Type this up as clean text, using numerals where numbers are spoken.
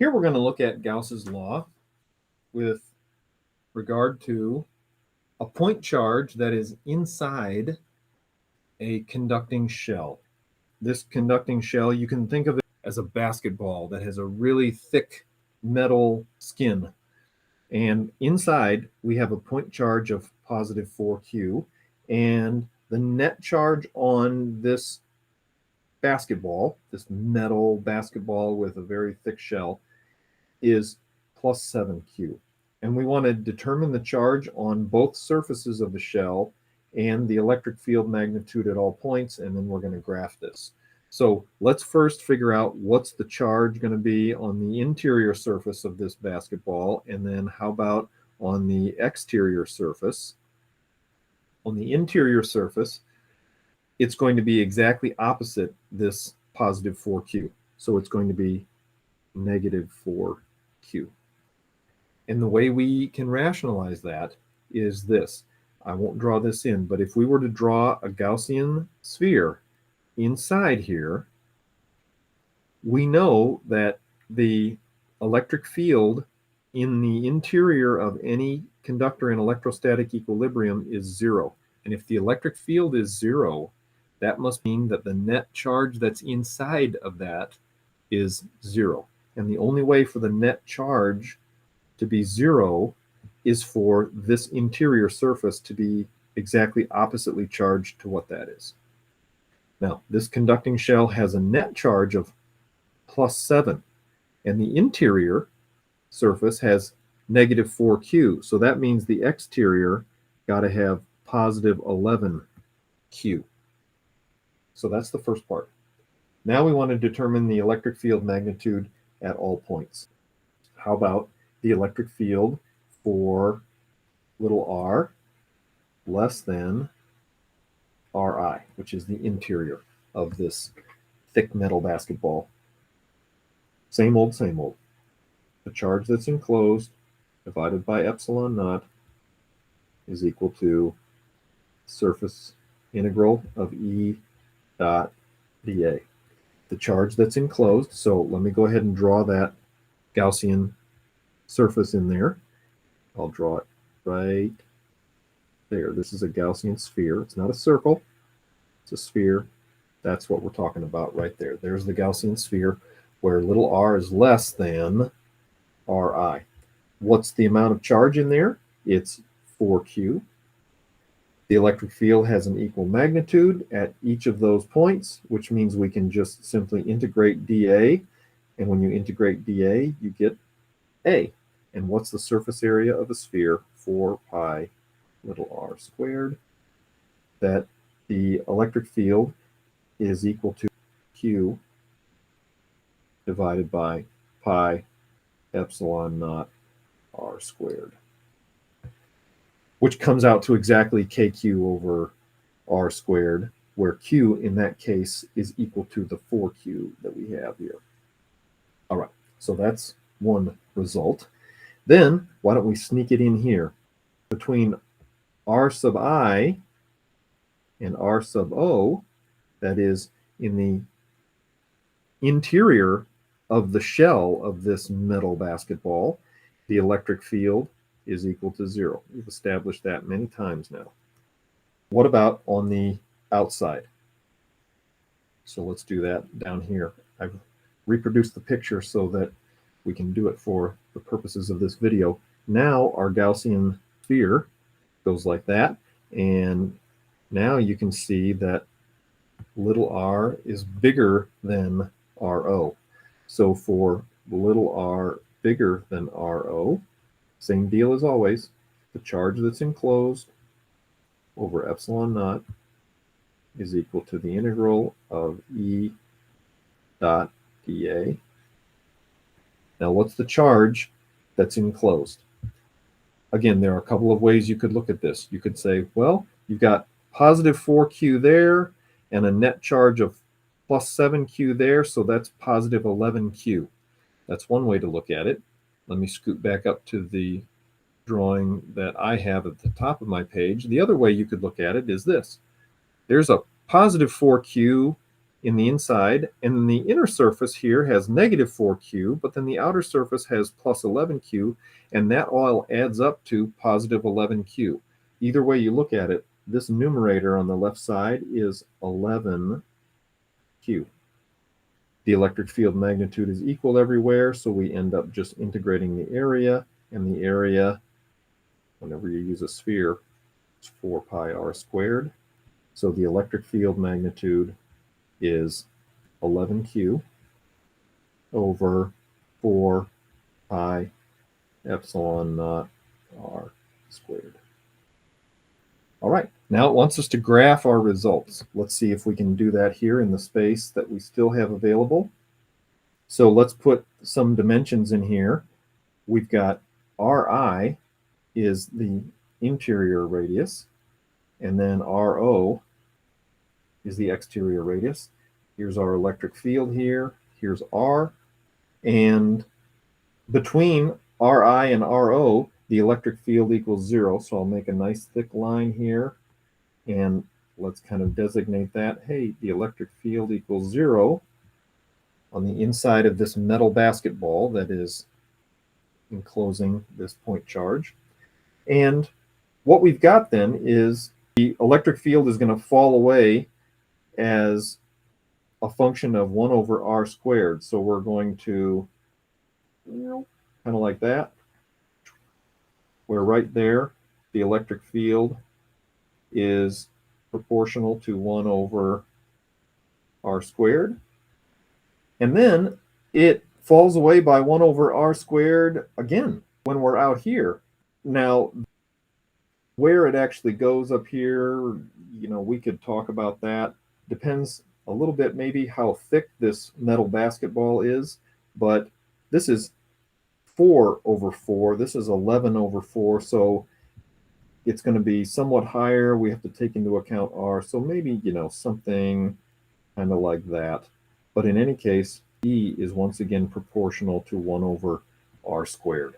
Here we're going to look at Gauss's law with regard to a point charge that is inside a conducting shell. This conducting shell, you can think of it as a basketball that has a really thick metal skin. And inside, we have a point charge of positive 4q. And the net charge on this basketball, this metal basketball with a very thick shell, is plus 7q. And we want to determine the charge on both surfaces of the shell and the electric field magnitude at all points, and then we're going to graph this. So let's first figure out what's the charge going to be on the interior surface of this basketball, and then how about on the exterior surface. On the interior surface, it's going to be exactly opposite this positive 4q. So it's going to be negative 4q. And the way we can rationalize that is this. I won't draw this in, but if we were to draw a Gaussian sphere inside here, we know that the electric field in the interior of any conductor in electrostatic equilibrium is 0. And if the electric field is 0, that must mean that the net charge that's inside of that is 0. And the only way for the net charge to be 0 is for this interior surface to be exactly oppositely charged to what that is. Now, this conducting shell has a net charge of plus 7, and the interior surface has negative 4q. So that means the exterior got to have positive 11q. So that's the first part. Now we want to determine the electric field magnitude at all points. How about the electric field for little r less than Ri, which is the interior of this thick metal basketball? Same old, same old. The charge that's enclosed divided by epsilon naught is equal to surface integral of E dot dA. The charge that's enclosed, so let me go ahead and draw that Gaussian surface in there. I'll draw it right there. This is a Gaussian sphere. It's not a circle, it's a sphere. That's what we're talking about right there. There's the Gaussian sphere where little r is less than Ri. What's the amount of charge in there? It's 4q. The electric field has an equal magnitude at each of those points, which means we can just simply integrate dA. And when you integrate dA, you get A. And what's the surface area of a sphere? 4 pi little r squared. That the electric field is equal to Q divided by pi epsilon naught r squared, which comes out to exactly kq over r squared, where q in that case is equal to the 4q that we have here. All right, so that's one result. Then why don't we sneak it in here? Between r sub I and r sub O, that is in the interior of the shell of this metal basketball, the electric field is equal to 0. We've established that many times now. What about on the outside? So let's do that down here. I've reproduced the picture so that we can do it for the purposes of this video. Now our Gaussian sphere goes like that, and now you can see that little r is bigger than Ro. So for little r bigger than Ro, same deal as always. The charge that's enclosed over epsilon naught is equal to the integral of E dot dA. Now what's the charge that's enclosed? Again, there are a couple of ways you could look at this. You could say, well, you've got positive 4q there and a net charge of plus 7q there, so that's positive 11q. That's one way to look at it. Let me scoot back up to the drawing that I have at the top of my page. The other way you could look at it is this. There's a positive 4q in the inside, and then the inner surface here has negative 4q, but then the outer surface has plus 11q, and that all adds up to positive 11q. Either way you look at it, this numerator on the left side is 11q. The electric field magnitude is equal everywhere, so we end up just integrating the area, and the area, whenever you use a sphere, is 4 pi r squared. So the electric field magnitude is 11q over 4 pi epsilon naught r squared. All right, now it wants us to graph our results. Let's see if we can do that here in the space that we still have available. So let's put some dimensions in here. We've got Ri is the interior radius, and then Ro is the exterior radius. Here's our electric field here. Here's R. And between Ri and Ro, the electric field equals 0. So I'll make a nice thick line here. And let's kind of designate that. Hey, the electric field equals 0 on the inside of this metal basketball that is enclosing this point charge. And what we've got then is the electric field is going to fall away as a function of 1 over r squared. So we're going to, kind of like that, where right there, the electric field is proportional to 1 over r squared. And then it falls away by 1 over r squared again when we're out here. Now, where it actually goes up here, we could talk about that. Depends a little bit maybe how thick this metal basketball is, but this is 4 over 4. This is 11 over 4, so it's going to be somewhat higher. We have to take into account r, so maybe, something kind of like that. But in any case, E is once again proportional to 1 over r squared.